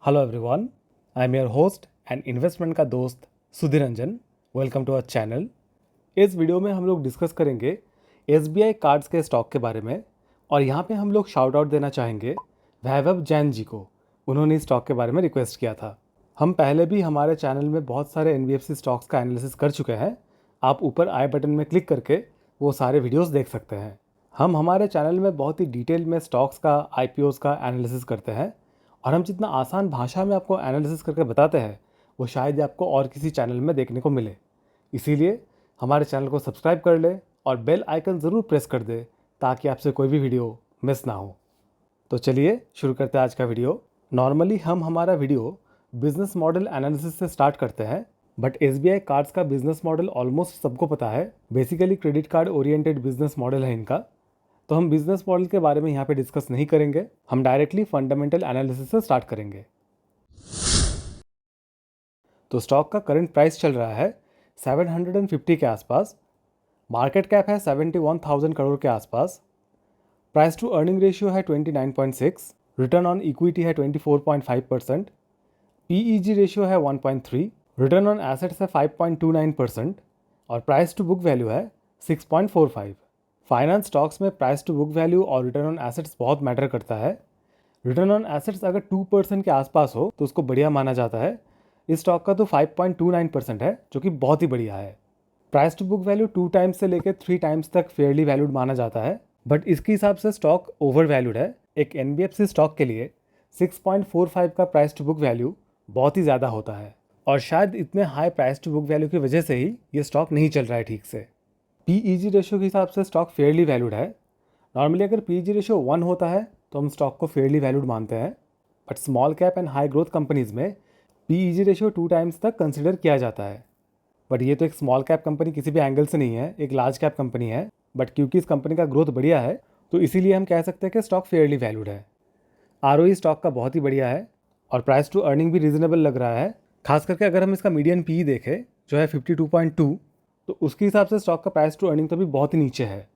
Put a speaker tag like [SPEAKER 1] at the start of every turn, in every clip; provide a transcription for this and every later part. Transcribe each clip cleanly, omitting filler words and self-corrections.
[SPEAKER 1] Hello everyone, I am your host and investment का दोस्त Sudhir Ranjan. Welcome to our channel. इस video में हम लोग डिस्कस करेंगे एसबीआई कार्ड्स के स्टॉक के बारे में और यहाँ पे हम लोग शाउट आउट देना चाहेंगे वैभव जैन जी को। उन्होंने इस स्टॉक के बारे में रिक्वेस्ट किया था। हम पहले भी हमारे चैनल में बहुत सारे एनबीएफसी स्टॉक्स का एनालिसिस कर चुके हैं। आप ऊपर आई बटन में क्लिक करके वो सारे वीडियोज़ देख सकते हैं। हम हमारे चैनल में बहुत ही डिटेल में स्टॉक्स का आईपीओज़ का एनालिसिस करते हैं और हम जितना आसान भाषा में आपको एनालिसिस करके बताते हैं वो शायद ही आपको और किसी चैनल में देखने को मिले। इसीलिए हमारे चैनल को सब्सक्राइब कर ले और बेल आइकन ज़रूर प्रेस कर दे ताकि आपसे कोई भी वीडियो मिस ना हो। तो चलिए शुरू करते हैं आज का वीडियो। नॉर्मली हम हमारा वीडियो बिजनेस मॉडल एनालिसिस से स्टार्ट करते हैं, बट एसबीआई कार्ड्स का बिजनेस मॉडल ऑलमोस्ट सबको पता है। Basically credit card oriented business model है इनका, तो हम बिजनेस मॉडल के बारे में यहाँ पे डिस्कस नहीं करेंगे। हम डायरेक्टली फंडामेंटल एनालिसिस से स्टार्ट करेंगे। तो स्टॉक का करंट प्राइस चल रहा है 750 के आसपास। मार्केट कैप है 71,000 करोड़ के आसपास। प्राइस टू अर्निंग रेशियो है 29.6। रिटर्न ऑन इक्विटी है 24.5%। पीईजी रेशियो है 1.3। रिटर्न ऑन एसेट्स है 5.29% और प्राइस टू बुक वैल्यू है 6.45। फाइनेंस स्टॉक्स में प्राइस टू बुक वैल्यू और रिटर्न ऑन एसेट्स बहुत मैटर करता है। रिटर्न ऑन एसेट्स अगर 2% के आसपास हो तो उसको बढ़िया माना जाता है। इस स्टॉक का तो 5.29% है, जो कि बहुत ही बढ़िया है। Price to book value 2 times से लेकर 3 टाइम्स तक फेयरली वैल्यूड माना जाता है, बट इसके हिसाब से स्टॉक ओवर वैल्यूड है। एक एनबीएफसी स्टॉक के लिए 6.45 का प्राइस टू बुक वैल्यू बहुत ही ज़्यादा होता है और शायद इतने high price to book value की वजह से ही ये स्टॉक नहीं चल रहा है ठीक से। पीईजी रेशियो के हिसाब से स्टॉक फेयरली वैल्यूड है। नॉर्मली अगर पीईजी रेशियो 1 होता है तो हम स्टॉक को फेयरली वैल्यूड मानते हैं, but small cap and high growth companies में पीईजी रेशियो 2 टाइम्स तक कंसिडर किया जाता है। बट ये तो एक स्मॉल कैप कंपनी किसी भी एंगल से नहीं है, एक लार्ज कैप कंपनी है, बट क्योंकि इस कंपनी का ग्रोथ बढ़िया है तो इसीलिए हम कह सकते हैं कि स्टॉक फेयरली वैल्यूड है। आरओई स्टॉक का बहुत ही बढ़िया है और प्राइस टू अर्निंग भी रीजनेबल लग रहा है। खास करके अगर हम इसका मीडियन पी देखें जो है 52.2, तो उसके हिसाब से स्टॉक का प्राइस टू अर्निंग तो भी बहुत ही नीचे है।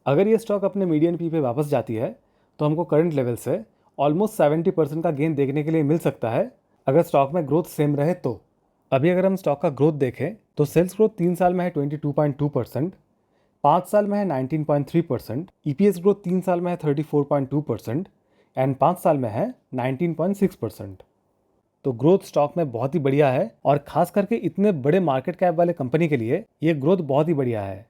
[SPEAKER 1] अगर ये स्टॉक अपने मीडियन पी पे वापस जाती है तो हमको करंट लेवल से ऑलमोस्ट 70% का गेन देखने के लिए मिल सकता है, अगर स्टॉक में ग्रोथ सेम रहे तो। अभी अगर हम स्टॉक का ग्रोथ देखें तो सेल्स ग्रोथ 3 साल में है 22.2%, 5 साल में है 19.3%, ईपीएस ग्रोथ 3 साल में है 34.2% एंड 5 साल में है 19.6%। तो ग्रोथ स्टॉक में बहुत ही बढ़िया है और खास करके इतने बड़े मार्केट कैप वाले कंपनी के लिए ये ग्रोथ बहुत ही बढ़िया है।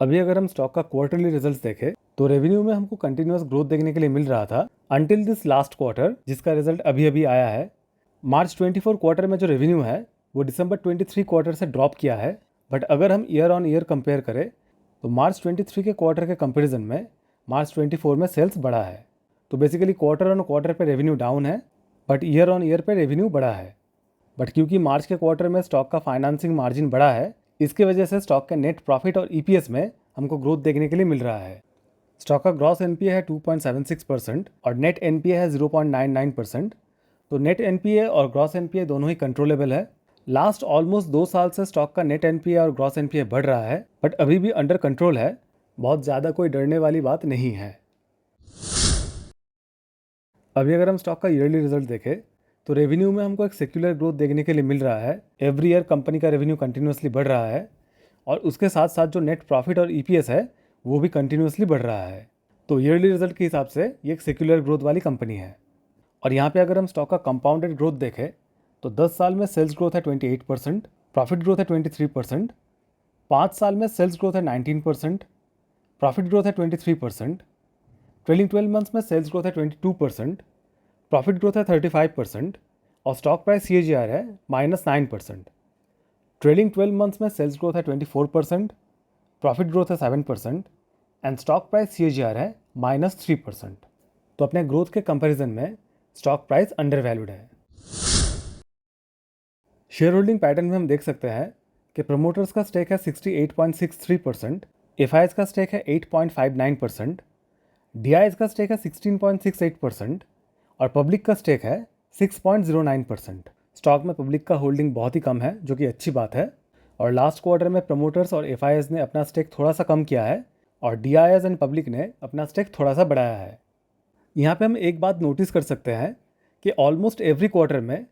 [SPEAKER 1] अभी अगर हम स्टॉक का क्वार्टरली रिजल्ट्स देखें तो रेवेन्यू में हमको कंटिन्यूअस ग्रोथ देखने के लिए मिल रहा था अंटिल दिस लास्ट क्वार्टर, जिसका रिजल्ट अभी अभी आया है। मार्च 24 क्वार्टर में जो रेवेन्यू है वो दिसंबर 23 क्वार्टर से ड्रॉप किया है, बट अगर हम ईयर ऑन ईयर कंपेयर करें तो मार्च 23 के क्वार्टर के कंपेरिजन में मार्च 24 में सेल्स बढ़ा है। तो बेसिकली क्वार्टर ऑन क्वार्टर पे रेवेन्यू डाउन है, बट ईयर ऑन ईयर पे रेवेन्यू बढ़ा है। बट क्योंकि मार्च के क्वार्टर में स्टॉक का फाइनेंसिंग मार्जिन बढ़ा है, इसकी वजह से स्टॉक के नेट प्रॉफिट और ईपीएस में हमको ग्रोथ देखने के लिए मिल रहा है। स्टॉक का ग्रॉस एनपीए है 2.76% और नेट एनपीए है 0.99%। तो नेट एनपीए और ग्रॉस एनपीए दोनों ही कंट्रोलेबल है। लास्ट ऑलमोस्ट 2 साल से स्टॉक का नेट एनपीए और ग्रॉस एनपीए बढ़ रहा है, बट अभी भी अंडर कंट्रोल है। बहुत ज़्यादा कोई डरने वाली बात नहीं है। अभी अगर हम स्टॉक का ईयरली रिजल्ट देखें तो रेवेन्यू में हमको एक सेक्युलर ग्रोथ देखने के लिए मिल रहा है। एवरी ईयर कंपनी का रेवेन्यू कंटिन्यूसली बढ़ रहा है और उसके साथ साथ जो नेट प्रॉफिट और ईपीएस है वो भी कंटिन्यूसली बढ़ रहा है। तो ईयरली रिजल्ट के हिसाब से ये एक सेक्युलर ग्रोथ वाली कंपनी है। और यहाँ पे अगर हम स्टॉक का कंपाउंडेड ग्रोथ देखें तो 10 साल में सेल्स ग्रोथ है 28%, प्रॉफिट ग्रोथ है 23%, 5 साल में सेल्स ग्रोथ है 19%, प्रॉफिट ग्रोथ है 23%, ट्रेलिंग 12 मंथ्स में सेल्स ग्रोथ है 22%, प्रॉफिट ग्रोथ है 35% और स्टॉक प्राइस सीएजीआर है -9%। ट्रेलिंग 12 मंथ्स में सेल्स ग्रोथ है 24%, प्रॉफिट ग्रोथ है 7% एंड स्टॉक प्राइस सीएजीआर है -3%। तो अपने ग्रोथ के कंपैरिजन में स्टॉक प्राइस अंडर वैल्यूड है। शेयर होल्डिंग पैटर्न में हम देख सकते हैं कि प्रमोटर्स का स्टेक है 68.63%, एफआईएस का स्टेक है 8.59%, डीआईएस का स्टेक है 16.68% और पब्लिक का स्टेक है 6.09%। स्टॉक में पब्लिक का होल्डिंग बहुत ही कम है, जो कि अच्छी बात है। और लास्ट क्वार्टर में प्रमोटर्स और एफआईएस ने अपना स्टेक थोड़ा सा कम किया है और डीआईएस एंड पब्लिक ने अपना स्टेक थोड़ा सा बढ़ाया है। यहाँ पे हम एक बात नोटिस कर सकते हैं कि ऑलमोस्ट एवरी क्वार्टर में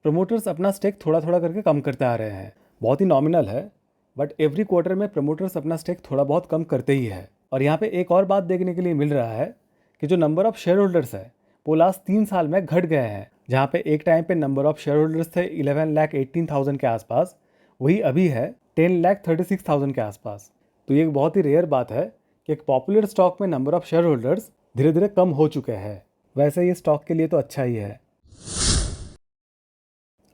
[SPEAKER 1] प्रमोटर्स अपना स्टेक थोड़ा थोड़ा करके कम करते आ रहे हैं। बहुत ही नॉमिनल है, बट एवरी क्वार्टर में प्रमोटर्स अपना स्टेक थोड़ा बहुत कम करते ही है। और यहाँ पे एक और बात देखने के लिए मिल रहा है कि जो नंबर ऑफ शेयर होल्डर्स है वो लास्ट 3 साल में घट गए हैं। जहाँ पे एक टाइम पे नंबर ऑफ शेयर होल्डर्स थे 11,18,000 के आसपास, वही अभी है 10,36,000 के आसपास। तो ये एक बहुत ही रेयर बात है कि एक पॉपुलर स्टॉक में नंबर ऑफ शेयर होल्डर्स धीरे धीरे कम हो चुके हैं। वैसे ये स्टॉक के लिए तो अच्छा ही है।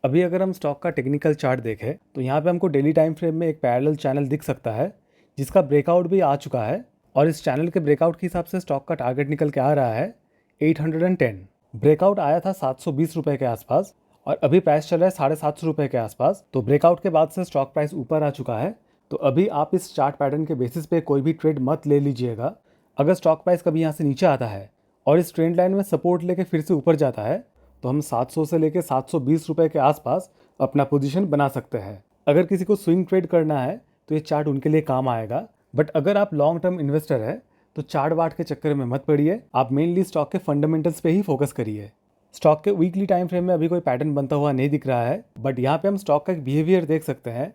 [SPEAKER 1] अभी अगर हम स्टॉक का टेक्निकल चार्ट देखें तो यहाँ पे हमको डेली टाइम फ्रेम में एक पैरेलल चैनल दिख सकता है जिसका ब्रेकआउट भी आ चुका है। और इस चैनल के ब्रेकआउट के हिसाब से स्टॉक का टारगेट निकल के आ रहा है 810। ब्रेकआउट आया था 720 रुपये के आसपास और अभी प्राइस चल रहा है 750 रुपये के आसपास। तो ब्रेकआउट के बाद से स्टॉक प्राइस ऊपर आ चुका है। तो अभी आप इस चार्ट पैटर्न के बेसिस पे कोई भी ट्रेड मत ले लीजिएगा। अगर स्टॉक प्राइस कभी यहाँ से नीचे आता है और इस ट्रेंड लाइन में सपोर्ट लेके फिर से ऊपर जाता है तो हम 700 से लेके 720 रुपये के आसपास अपना पोजीशन बना सकते हैं। अगर किसी को स्विंग ट्रेड करना है तो ये चार्ट उनके लिए काम आएगा। बट अगर आप लॉन्ग टर्म इन्वेस्टर है तो चार्ट वार्ट के चक्कर में मत पड़िए। आप मेनली स्टॉक के फंडामेंटल्स पे ही फोकस करिए। स्टॉक के वीकली टाइम फ्रेम में अभी कोई पैटर्न बनता हुआ नहीं दिख रहा है, बट यहाँ पे हम स्टॉक का एक बिहेवियर देख सकते हैं।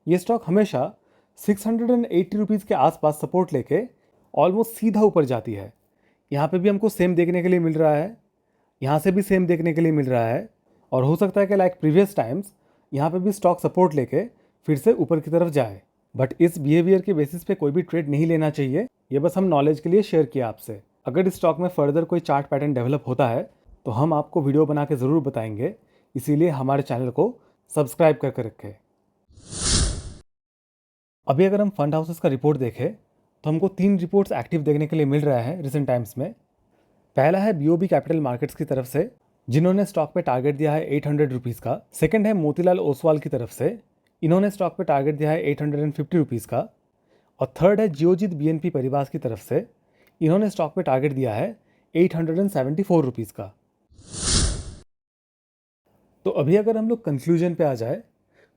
[SPEAKER 1] ये स्टॉक हमेशा 680 रुपीज़ के आसपास सपोर्ट लेके ऑलमोस्ट सीधा ऊपर जाती है। यहाँ पे भी हमको सेम देखने के लिए मिल रहा है, यहाँ से भी सेम देखने के लिए मिल रहा है। और हो सकता है कि लाइक प्रीवियस टाइम्स यहाँ पे भी स्टॉक सपोर्ट लेके फिर से ऊपर की तरफ जाए। बट इस बिहेवियर के बेसिस पे कोई भी ट्रेड नहीं लेना चाहिए। ये बस हम नॉलेज के लिए शेयर किया आपसे। अगर इस स्टॉक में फर्दर कोई चार्ट पैटर्न डेवलप होता है तो हम आपको वीडियो बना के ज़रूर बताएंगे। इसीलिए हमारे चैनल को सब्सक्राइब करके रखें। अभी अगर हम फंड हाउसेस का रिपोर्ट देखें तो हमको 3 रिपोर्ट्स एक्टिव देखने के लिए मिल रहा है रिसेंट टाइम्स में। पहला है बीओबी कैपिटल मार्केट्स की तरफ से, जिन्होंने स्टॉक पे टारगेट दिया है 800 रुपीज़ का। सेकंड है मोतीलाल ओसवाल की तरफ से, इन्होंने स्टॉक पे टारगेट दिया है 850 रुपीज़ का। और थर्ड है जियोजीत बीएनपी परिवार की तरफ से, इन्होंने स्टॉक पे टारगेट दिया है 874 रुपीज़ का। तो अभी अगर हम लोग कंक्लूजन पे आ जाए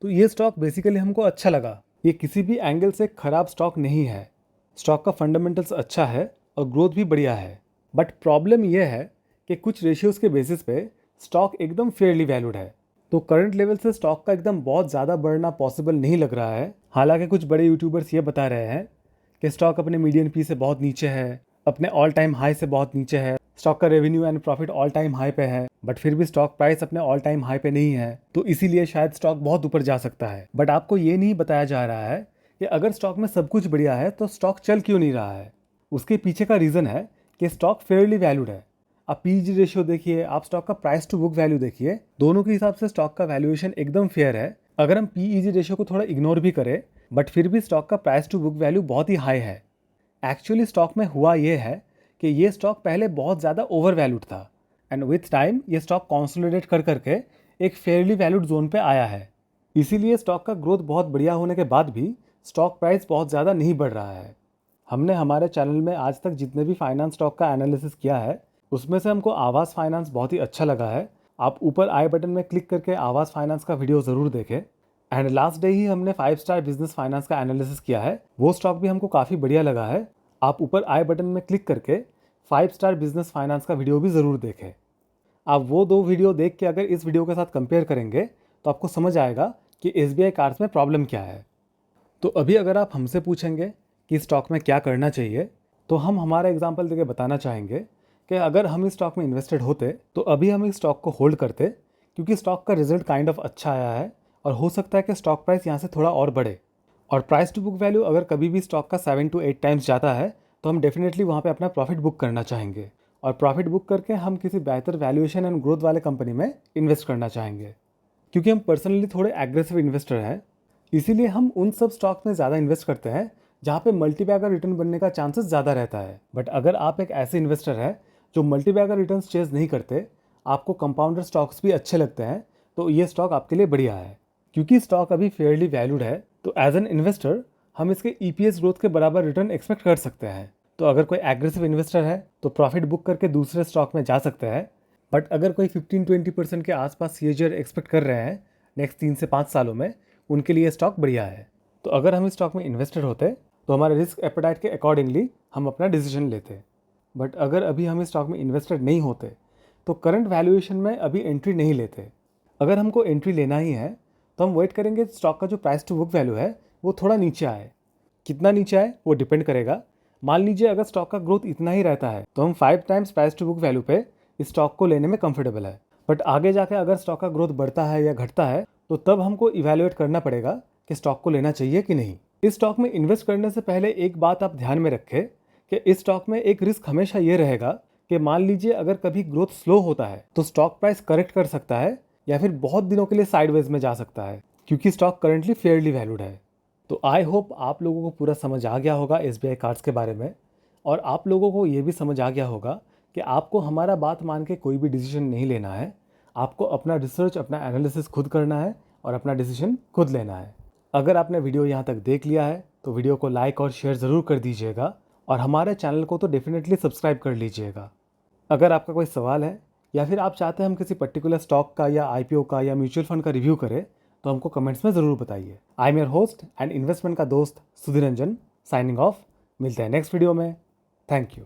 [SPEAKER 1] तो ये स्टॉक बेसिकली हमको अच्छा लगा। ये किसी भी एंगल से खराब स्टॉक नहीं है। स्टॉक का फंडामेंटल्स अच्छा है और ग्रोथ भी बढ़िया है। बट प्रॉब्लम यह है कि कुछ रेशियोज़ के बेसिस पे स्टॉक एकदम फेयरली वैल्यूड है। तो करंट लेवल से स्टॉक का एकदम बहुत ज़्यादा बढ़ना पॉसिबल नहीं लग रहा है। हालांकि कुछ बड़े यूट्यूबर्स ये बता रहे हैं कि स्टॉक अपने मीडियन पी से बहुत नीचे है, अपने ऑल टाइम हाई से बहुत नीचे है, स्टॉक का revenue and profit all time high पे है, बट फिर भी स्टॉक प्राइस अपने ऑल टाइम हाई पे नहीं है। तो इसीलिए शायद स्टॉक बहुत ऊपर जा सकता है। बट आपको ये नहीं बताया जा रहा है कि अगर स्टॉक में सब कुछ बढ़िया है तो स्टॉक चल क्यों नहीं रहा है। उसके पीछे का रीज़न है कि स्टॉक फेयरली वैल्यूड है। आप पीजी रेशियो देखिए, आप स्टॉक का प्राइस टू बुक वैल्यू देखिए, दोनों के हिसाब से स्टॉक का वैल्यूएशन एकदम फेयर है। अगर हम पीईजी रेशियो को थोड़ा इग्नोर भी करें बट फिर भी स्टॉक का प्राइस टू बुक वैल्यू बहुत ही हाई है। एक्चुअली स्टॉक में हुआ ये है कि ये स्टॉक पहले बहुत ज़्यादा ओवर वैल्यूड था एंड विथ टाइम ये स्टॉक कॉन्सोलिडेट कर करके एक फेयरली वैल्यूड जोन पे आया है। इसीलिए स्टॉक का ग्रोथ बहुत बढ़िया होने के बाद भी स्टॉक प्राइस बहुत ज़्यादा नहीं बढ़ रहा है। हमने हमारे चैनल में आज तक जितने भी फाइनेंस स्टॉक का एनालिसिस किया है उसमें से हमको आवास फाइनेंस बहुत ही अच्छा लगा है। आप ऊपर आई बटन में क्लिक करके आवास फाइनेंस का वीडियो ज़रूर देखें। एंड लास्ट डे ही हमने 5 स्टार बिजनेस फाइनेंस का एनालिसिस किया है, वो स्टॉक भी हमको काफ़ी बढ़िया लगा है। आप ऊपर आई बटन में क्लिक करके 5 स्टार बिजनेस फाइनेंस का वीडियो भी ज़रूर देखें। आप वो 2 वीडियो देख के अगर इस वीडियो के साथ कंपेयर करेंगे तो आपको समझ आएगा कि SBI कार्ड्स में प्रॉब्लम क्या है। तो अभी अगर आप हमसे पूछेंगे कि स्टॉक में क्या करना चाहिए तो हम हमारा एग्जांपल देके बताना चाहेंगे कि अगर हम इस स्टॉक में इन्वेस्टेड होते तो अभी हम इस स्टॉक को होल्ड करते, क्योंकि स्टॉक का रिजल्ट काइंड ऑफ अच्छा आया है और हो सकता है कि स्टॉक प्राइस यहाँ से थोड़ा और बढ़े। और प्राइस टू बुक वैल्यू अगर कभी भी स्टॉक का 7 to 8 टाइम्स जाता है तो हम डेफिनेटली वहाँ पे अपना प्रॉफिट बुक करना चाहेंगे और प्रॉफिट बुक करके हम किसी बेहतर वैल्यूएशन एंड ग्रोथ वाले कंपनी में इन्वेस्ट करना चाहेंगे। क्योंकि हम पर्सनली थोड़े एग्रेसिव इन्वेस्टर हैं, इसीलिए हम उन सब स्टॉक्स में ज़्यादा इन्वेस्ट करते हैं जहाँ पे मल्टीबैगर रिटर्न बनने का चांसेस ज़्यादा रहता है। बट अगर आप एक ऐसे इन्वेस्टर हैं जो मल्टीबैगर रिटर्न्स चेज नहीं करते, आपको कंपाउंडर स्टॉक्स भी अच्छे लगते हैं, तो ये स्टॉक आपके लिए बढ़िया है। क्योंकि स्टॉक अभी फेयरली वैल्यूड है तो एज एन इन्वेस्टर हम इसके EPS ग्रोथ के बराबर रिटर्न एक्सपेक्ट कर सकते हैं। तो अगर कोई एग्रेसिव इन्वेस्टर है तो प्रॉफिट बुक करके दूसरे स्टॉक में जा सकते हैं। बट अगर कोई 15-20% के आसपास CAGR एक्सपेक्ट कर रहे हैं नेक्स्ट 3 से 5 सालों में, उनके लिए स्टॉक बढ़िया है। तो अगर हम इस स्टॉक में इन्वेस्टेड होते तो हमारे रिस्क एपेटाइट के अकॉर्डिंगली हम अपना डिसीजन लेते। बट अगर अभी हम इस स्टॉक में इन्वेस्टेड नहीं होते तो करंट वैल्यूएशन में अभी एंट्री नहीं लेते। अगर हमको एंट्री लेना ही है तो हम वेट करेंगे स्टॉक का जो प्राइस टू बुक वैल्यू है वो थोड़ा नीचे आए। कितना नीचे आए वो डिपेंड करेगा। मान लीजिए अगर स्टॉक का ग्रोथ इतना ही रहता है तो हम 5 times price to book value पे इस स्टॉक को लेने में कंफर्टेबल है। बट आगे जाके अगर स्टॉक का ग्रोथ बढ़ता है या घटता है तो तब हमको इवैल्यूएट करना पड़ेगा कि स्टॉक को लेना चाहिए कि नहीं। इस स्टॉक में इन्वेस्ट करने से पहले एक बात आप ध्यान में रखें कि इस स्टॉक में एक रिस्क हमेशा ये रहेगा कि मान लीजिए अगर कभी ग्रोथ स्लो होता है तो स्टॉक प्राइस करेक्ट कर सकता है या फिर बहुत दिनों के लिए साइडवेज में जा सकता है, क्योंकि स्टॉक करंटली फेयरली वैल्यूड है। तो आई होप आप लोगों को पूरा समझ आ गया होगा SBI कार्ड्स के बारे में, और आप लोगों को ये भी समझ आ गया होगा कि आपको हमारा बात मान के कोई भी डिसीजन नहीं लेना है। आपको अपना रिसर्च, अपना एनालिसिस खुद करना है और अपना डिसीजन खुद लेना है। अगर आपने वीडियो यहाँ तक देख लिया है तो वीडियो को लाइक और शेयर ज़रूर कर दीजिएगा, और हमारे चैनल को तो डेफिनेटली सब्सक्राइब कर लीजिएगा। अगर आपका कोई सवाल है या फिर आप चाहते हैं हम किसी पर्टिकुलर स्टॉक का या IPO का या म्यूचुअल फंड का रिव्यू करें तो हमको कमेंट्स में ज़रूर बताइए। आई am your host and investment का दोस्त सुधीर रंजन, साइनिंग ऑफ। मिलते हैं नेक्स्ट वीडियो में। Thank you.